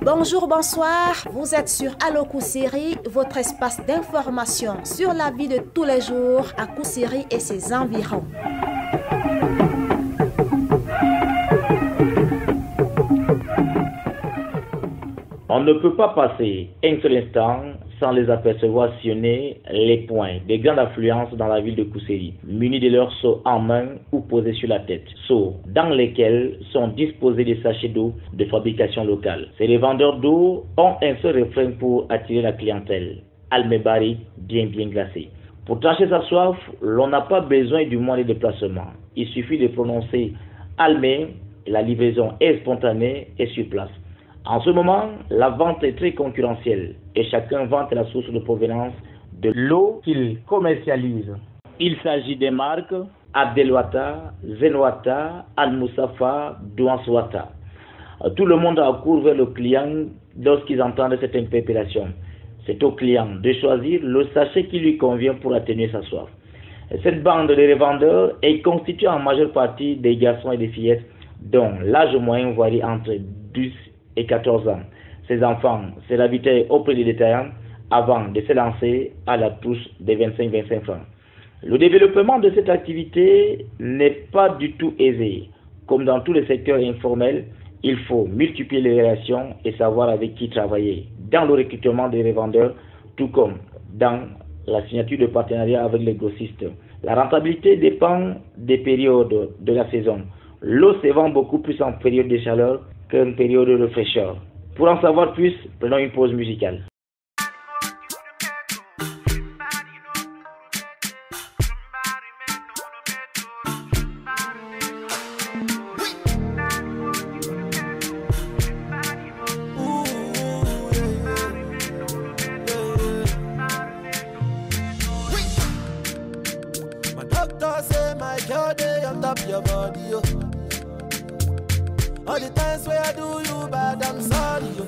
Bonjour, bonsoir, vous êtes sur Allo Kousiri, votre espace d'information sur la vie de tous les jours à Kousiri et ses environs. On ne peut pas passer un seul instant sans les apercevoir sillonner les points des grandes affluences dans la ville de Kousiri, munis de leurs seaux en main ou posés sur la tête, seaux dans lesquels sont disposés des sachets d'eau de fabrication locale. Ces revendeurs d'eau ont un seul refrain pour attirer la clientèle: Almebari bien glacé. Pour trancher sa soif, l'on n'a pas besoin du moyen de déplacement. Il suffit de prononcer Almé, la livraison est spontanée et sur place. En ce moment, la vente est très concurrentielle et chacun vante la source de provenance de l'eau qu'il commercialise. Il s'agit des marques Abdelwata, Zenwata, Al-Moussafa, Douanswata. Tout le monde accourt vers le client lorsqu'ils entendent cette interpellation. C'est au client de choisir le sachet qui lui convient pour atténuer sa soif. Cette bande de revendeurs est constituée en majeure partie des garçons et des fillettes dont l'âge moyen varie entre 10 et 14 ans. Ces enfants se ravitaillent auprès des détaillants avant de se lancer à la touche des 25 francs. Le développement de cette activité n'est pas du tout aisé. Comme dans tous les secteurs informels, il faut multiplier les relations et savoir avec qui travailler dans le recrutement des revendeurs, tout comme dans la signature de partenariats avec les grossistes. La rentabilité dépend des périodes de la saison. L'eau se vend beaucoup plus en période de chaleur qu'une période de fraîcheur. Pour en savoir plus, prenons une pause musicale. My doctor say my girl dey on top your body, yo. All the times where I do you bad, I'm sorry, yo.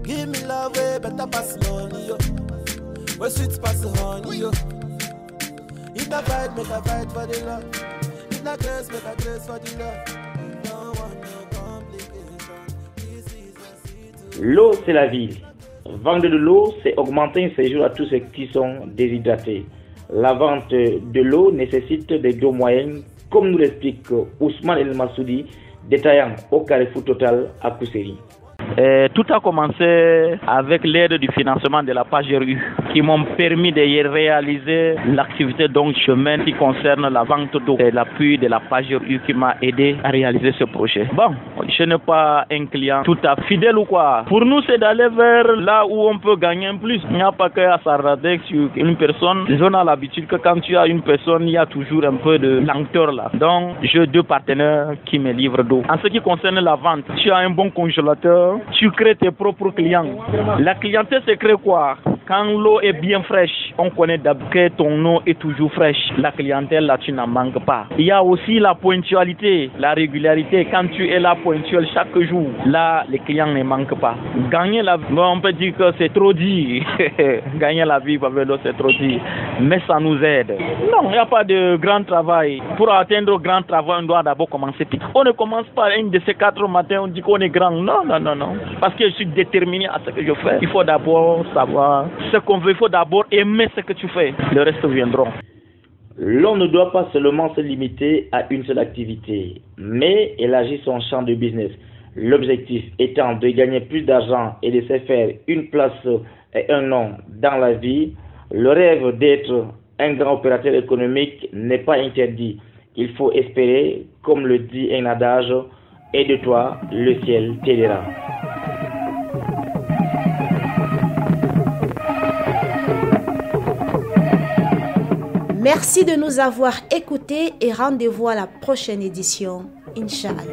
Give me love way better pass money, yo. Where sweet pass honey, yo. If I fight, make I fight for the love. If I grace, make I grace for the love. Don't want no complication. This is a city. L'eau, c'est la vie. Vendre de l'eau, c'est augmenter un séjour à tous ceux qui sont déshydratés. La vente de l'eau nécessite des dos moyennes, comme nous l'explique Ousmane El Massoudi, détaillant au Carrefour Total à Kousiri. Tout a commencé avec l'aide du financement de la PAGERU qui m'ont permis de réaliser l'activité donc chemin qui concerne la vente d'eau. C'est l'appui de la PAGERU qui m'a aidé à réaliser ce projet. Bon, je n'ai pas un client tout à fait fidèle ou quoi. Pour nous, c'est d'aller vers là où on peut gagner plus. Il n'y a pas qu'à s'arrêter sur une personne. On a l'habitude que quand tu as une personne, il y a toujours un peu de lenteur là. Donc, j'ai deux partenaires qui me livrent d'eau. En ce qui concerne la vente, tu as un bon congélateur. Tu crées tes propres clients. La clientèle se crée quoi? Quand l'eau est bien fraîche, on connaît d'abord que ton eau est toujours fraîche. La clientèle là, tu n'en manques pas. Il y a aussi la ponctualité, la régularité. Quand tu es là ponctuel chaque jour, là, les clients ne manquent pas. Gagner la vie, on peut dire que c'est trop dit. Gagner la vie avec l'eau, c'est trop dit. Mais ça nous aide. Non, il n'y a pas de grand travail. Pour atteindre le grand travail, on doit d'abord commencer petit. On ne commence pas un de ces 4 matins, on dit qu'on est grand. Non. Parce que je suis déterminé à ce que je fais. Il faut d'abord savoir ce qu'on veut. Il faut d'abord aimer ce que tu fais. Le reste viendra. L'on ne doit pas seulement se limiter à une seule activité, mais élargir son champ de business. L'objectif étant de gagner plus d'argent et de se faire une place et un nom dans la vie. Le rêve d'être un grand opérateur économique n'est pas interdit. Il faut espérer, comme le dit un adage, et de toi, le ciel t'aidera. Merci de nous avoir écoutés et rendez-vous à la prochaine édition. Inch'Allah.